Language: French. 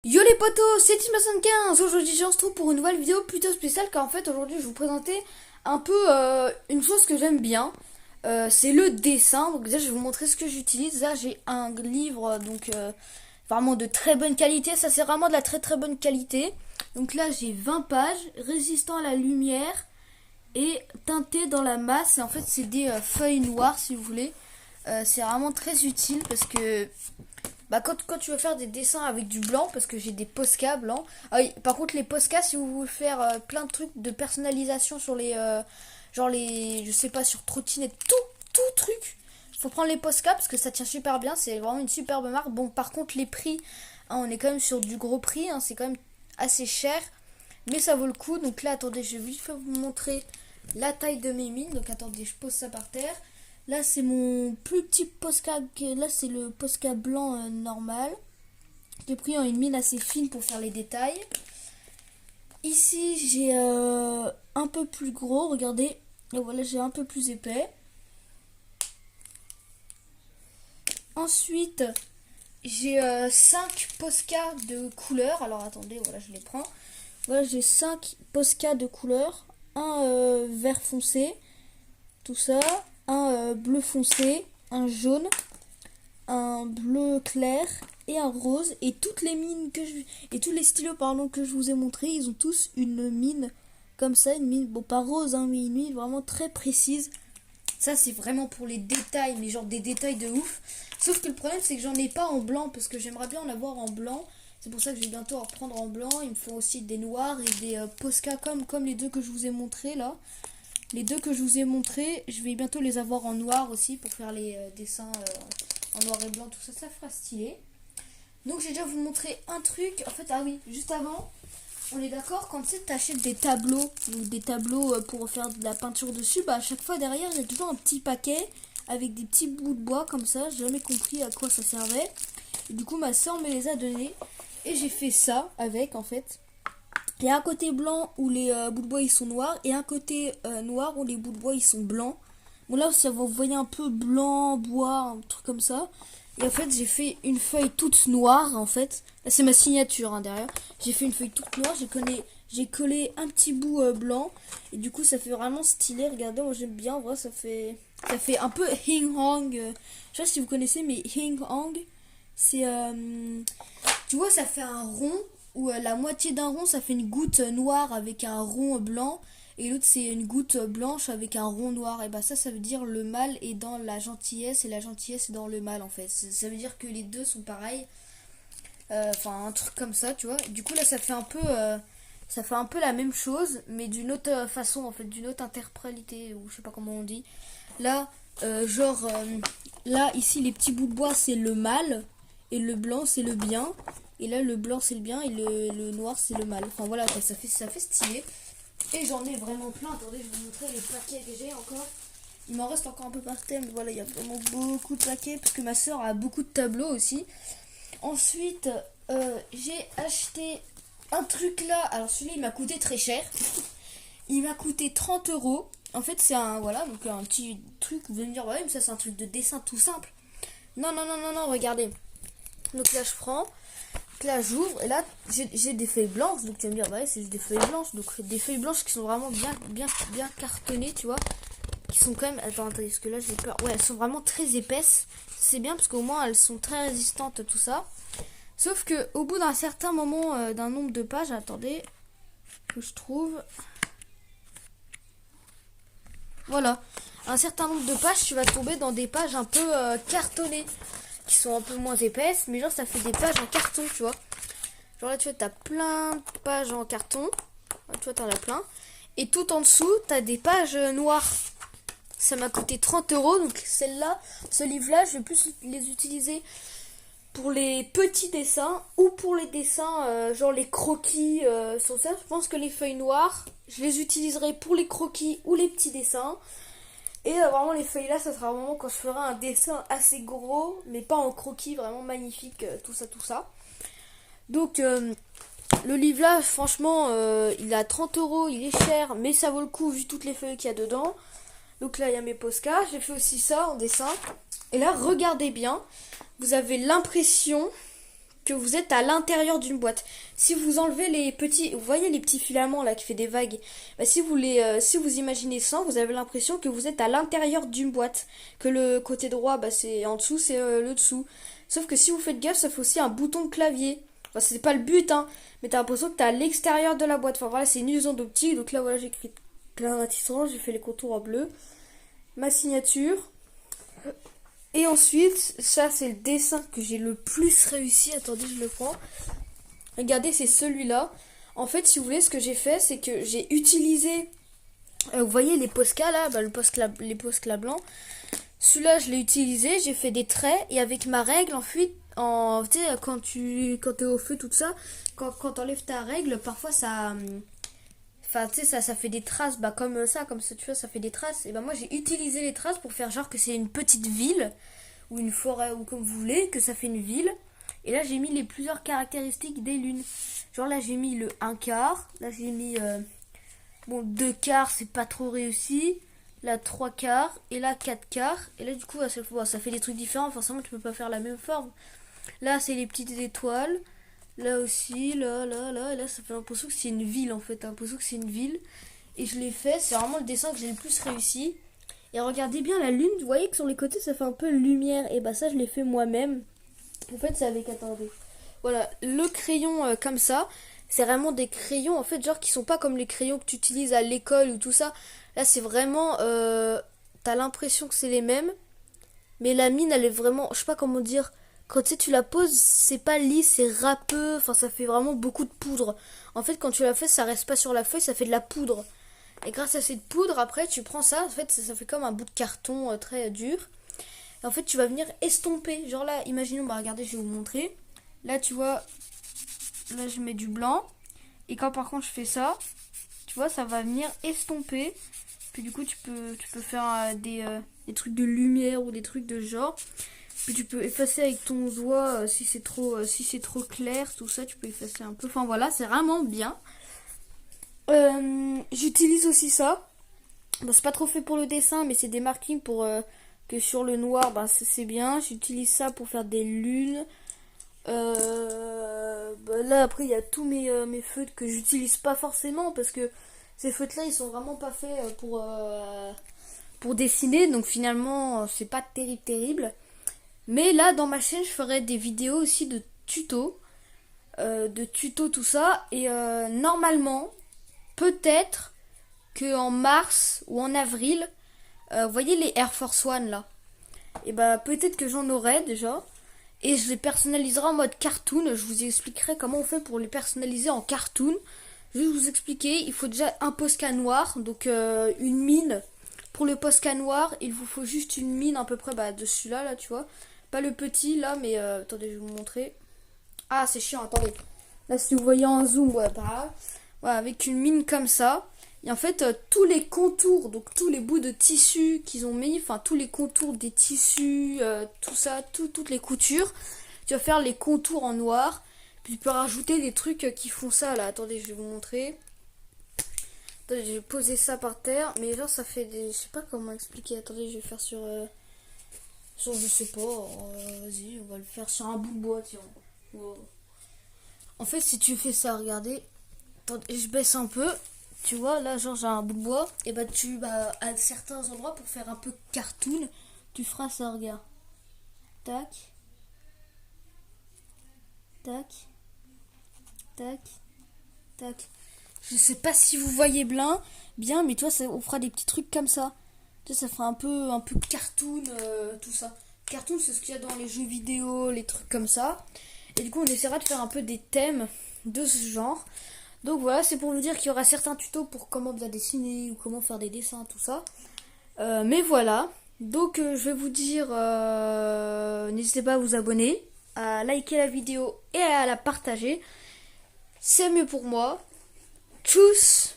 Yo les potos, c'est Team75. Aujourd'hui je se retrouve pour une nouvelle vidéo plutôt spéciale car en fait aujourd'hui je vais vous présenter un peu une chose que j'aime bien. C'est le dessin. Donc déjà je vais vous montrer ce que j'utilise. Là j'ai un livre vraiment de très bonne qualité. Ça c'est vraiment de la très très bonne qualité. Donc là j'ai 20 pages, résistant à la lumière et teinté dans la masse. Et en fait c'est des feuilles noires si vous voulez. C'est vraiment très utile parce que quand tu veux faire des dessins avec du blanc, parce que j'ai des Posca blancs. Ah oui, par contre, les Posca, si vous voulez faire plein de trucs de personnalisation sur les. Genre les. Je sais pas, sur trottinette, tout truc. Faut prendre les Posca parce que ça tient super bien. C'est vraiment une superbe marque. Bon, par contre, les prix, hein, on est quand même sur du gros prix. Hein, c'est quand même assez cher. Mais ça vaut le coup. Donc là, attendez, je vais vite fait vous montrer la taille de mes mines. Donc attendez, je pose ça par terre. Là, c'est mon plus petit Posca. Là, c'est le Posca blanc normal. J'ai pris en une mine assez fine pour faire les détails. Ici, j'ai un peu plus gros. Regardez. Et voilà, j'ai un peu plus épais. Ensuite, j'ai 5 Posca de couleur. Alors, attendez, voilà, je les prends. Voilà, j'ai 5 Posca de couleur. Un vert foncé. Tout ça. Un bleu foncé. Un jaune. Un bleu clair et un rose, et toutes les mines et tous les stylos que je vous ai montré, ils ont tous une mine comme ça, une mine, bon pas rose hein, mais une mine vraiment très précise. Ça c'est vraiment pour les détails, mais genre des détails de ouf. Sauf que le problème c'est que j'en ai pas en blanc, parce que j'aimerais bien en avoir en blanc. C'est pour ça que je vais bientôt en reprendre en blanc. Il me faut aussi des noirs et des Posca comme les deux que je vous ai montré là. Les deux que je vous ai montré, je vais bientôt les avoir en noir aussi pour faire les dessins en noir et blanc, tout ça, ça fera stylé. Donc j'ai déjà vous montrer un truc. En fait, ah oui, juste avant, on est d'accord, quand tu sais, t'achètes des tableaux, donc des tableaux pour faire de la peinture dessus, bah à chaque fois derrière, il y a toujours un petit paquet avec des petits bouts de bois comme ça. J'ai jamais compris à quoi ça servait. Et du coup, ma soeur me les a donnés. Et j'ai fait ça avec, en fait. Il y a un côté blanc où les bouts de bois ils sont noirs, et un côté noir où les bouts de bois ils sont blancs. Bon là ça vous voyez un peu blanc, bois, un truc comme ça. Et en fait j'ai fait une feuille toute noire en fait. Là c'est ma signature hein, derrière. J'ai fait une feuille toute noire, j'ai collé un petit bout blanc. Et du coup ça fait vraiment stylé, regardez, moi j'aime bien, en vrai ça fait un peu Hing Hong. Je sais pas si vous connaissez mais Hing Hong c'est... tu vois ça fait un rond où la moitié d'un rond ça fait une goutte noire avec un rond blanc, et l'autre c'est une goutte blanche avec un rond noir. Et bah ça veut dire le mal est dans la gentillesse et la gentillesse est dans le mal en fait. Ça veut dire que les deux sont pareils. Enfin un truc comme ça tu vois. Et du coup là ça fait un peu la même chose mais d'une autre façon en fait, d'une autre interprétation ou je sais pas comment on dit. Là là ici les petits bouts de bois c'est le mal et le blanc c'est le bien. Et là, le blanc, c'est le bien et le noir, c'est le mal. Enfin, voilà, ça fait stylé. Et j'en ai vraiment plein. Attendez, je vais vous montrer les paquets que j'ai encore. Il m'en reste encore un peu par thème. Voilà, il y a vraiment beaucoup de paquets. Parce que ma soeur a beaucoup de tableaux aussi. Ensuite, j'ai acheté un truc là. Alors, celui-là, il m'a coûté très cher. Il m'a coûté 30 euros. En fait, c'est un, voilà, donc un petit truc. Vous allez me dire, ouais, mais ça, c'est un truc de dessin tout simple. Non, non, non, non, non, regardez. Donc là, je prends. Là j'ouvre et là j'ai des feuilles blanches, donc tu vas me dire ouais c'est des feuilles blanches, donc des feuilles blanches qui sont vraiment bien cartonnées tu vois, qui sont quand même, attendez parce que là j'ai peur, ouais elles sont vraiment très épaisses, c'est bien parce qu'au moins elles sont très résistantes tout ça, sauf que au bout d'un certain moment d'un nombre de pages, attendez que je trouve, voilà, un certain nombre de pages tu vas tomber dans des pages un peu cartonnées qui sont un peu moins épaisses, mais genre ça fait des pages en carton tu vois. Genre là, tu vois, t'as plein de pages en carton. Tu vois, t'en as plein. Et tout en dessous, t'as des pages noires. Ça m'a coûté 30 euros. Donc celle-là, ce livre-là, je vais plus les utiliser pour les petits dessins ou pour les dessins, genre les croquis sur ça. Je pense que les feuilles noires, je les utiliserai pour les croquis ou les petits dessins. Et vraiment les feuilles là, ça sera vraiment quand je ferai un dessin assez gros, mais pas en croquis, vraiment magnifique, tout ça, tout ça. Donc le livre là franchement il est à 30 euros, il est cher mais ça vaut le coup vu toutes les feuilles qu'il y a dedans. Donc là il y a mes Posca, j'ai fait aussi ça en dessin. Et là regardez bien, vous avez l'impression que vous êtes à l'intérieur d'une boîte. Si vous enlevez les petits, vous voyez les petits filaments là qui fait des vagues, bah, si vous imaginez ça, vous avez l'impression que vous êtes à l'intérieur d'une boîte, que le côté droit, bah, c'est en dessous, c'est le dessous. Sauf que si vous faites gaffe, ça fait aussi un bouton de clavier. Enfin, c'est pas le but, hein, mais t'as l'impression que t'es à l'extérieur de la boîte. Enfin voilà, c'est une illusion d'optique. Donc là, voilà, j'ai écrit plein de j'ai fait les contours en bleu, ma signature. Et ensuite, ça c'est le dessin que j'ai le plus réussi. Attendez, je le prends. Regardez, c'est celui-là. En fait, si vous voulez, ce que j'ai fait, c'est que j'ai utilisé... vous voyez les Posca là, bah, les Posca blancs. Celui-là, je l'ai utilisé, j'ai fait des traits. Et avec ma règle, ensuite, tu sais, quand t'es au feu, tout ça, quand t'enlèves ta règle, parfois ça... Enfin, tu sais, ça fait des traces, bah comme ça, tu vois, ça fait des traces. Et bah moi, j'ai utilisé les traces pour faire genre que c'est une petite ville, ou une forêt, ou comme vous voulez, que ça fait une ville. Et là, j'ai mis les plusieurs caractéristiques des lunes. Genre là, j'ai mis le 1/4. Là, j'ai mis, bon, 2/4, c'est pas trop réussi. Là, 3/4. Et là, 4/4. Et là, du coup, ça fait des trucs différents. Forcément, tu peux pas faire la même forme. Là, c'est les petites étoiles. Là aussi, là, et là, ça fait l'impression que c'est une ville en fait. T'as l'impression que c'est une ville. Et je l'ai fait, c'est vraiment le dessin que j'ai le plus réussi. Et regardez bien la lune, vous voyez que sur les côtés ça fait un peu lumière. Et bah ça, je l'ai fait moi-même. En fait, c'est avec, attendez. Voilà, le crayon comme ça. C'est vraiment des crayons en fait, genre qui sont pas comme les crayons que tu utilises à l'école ou tout ça. Là, c'est vraiment. T'as l'impression que c'est les mêmes. Mais la mine, elle est vraiment. Je sais pas comment dire. Quand tu la poses, c'est pas lisse, c'est râpeux, enfin ça fait vraiment beaucoup de poudre. En fait, quand tu la fais, ça reste pas sur la feuille, ça fait de la poudre. Et grâce à cette poudre, après, tu prends ça, en fait, ça fait comme un bout de carton très dur. Et en fait, tu vas venir estomper. Genre là, imaginons, bah regardez, je vais vous montrer. Là, tu vois, là, je mets du blanc. Et quand par contre, je fais ça, tu vois, ça va venir estomper. Puis du coup, tu peux faire des trucs de lumière ou des trucs de genre. Puis tu peux effacer avec ton doigt si c'est trop clair, tout ça, tu peux effacer un peu. Enfin voilà, c'est vraiment bien. J'utilise aussi ça. Bon, c'est pas trop fait pour le dessin, mais c'est des markings pour que sur le noir, bah, c'est bien. J'utilise ça pour faire des lunes. Bah, là après, il y a tous mes feutres que j'utilise pas forcément parce que ces feutres-là, ils sont vraiment pas faits pour dessiner. Donc finalement, c'est pas terrible. Mais là, dans ma chaîne, je ferai des vidéos aussi de tutos, tout ça. Et normalement, peut-être que en mars ou en avril, vous voyez les Air Force One là. Et bah peut-être que j'en aurai déjà. Et je les personnaliserai en mode cartoon. Je vous expliquerai comment on fait pour les personnaliser en cartoon. Je vais vous expliquer. Il faut déjà un Posca noir, donc une mine. Pour le Posca noir, il vous faut juste une mine à peu près de celui-là, là, tu vois. Pas le petit là, mais attendez, je vais vous montrer. Ah, c'est chiant, attendez. Là, si vous voyez en zoom, ouais, voilà, avec une mine comme ça. Et en fait, tous les contours, donc tous les bouts de tissu qu'ils ont mis, enfin tous les contours des tissus, tout ça, toutes les coutures, tu vas faire les contours en noir. Puis tu peux rajouter des trucs qui font ça là. Attendez, je vais vous montrer. Attendez, je vais poser ça par terre. Mais genre, ça fait des. Je sais pas comment expliquer. Attendez, je vais faire sur. Je sais pas, vas-y, on va le faire sur un bout de bois, tiens. Wow. En fait, si tu fais ça, regardez, je baisse un peu, tu vois, là, genre j'ai un bout de bois, et bah à certains endroits, pour faire un peu cartoon, tu feras ça, regarde. Tac, tac, tac, tac. Je sais pas si vous voyez bien, mais toi, on fera des petits trucs comme ça. Ça fera un peu cartoon, tout ça. Cartoon, c'est ce qu'il y a dans les jeux vidéo, les trucs comme ça. Et du coup, on essaiera de faire un peu des thèmes de ce genre. Donc voilà, c'est pour vous dire qu'il y aura certains tutos pour comment bien dessiner ou comment faire des dessins, tout ça. Mais voilà. Donc je vais vous dire, n'hésitez pas à vous abonner, à liker la vidéo et à la partager. C'est mieux pour moi. Tchuss!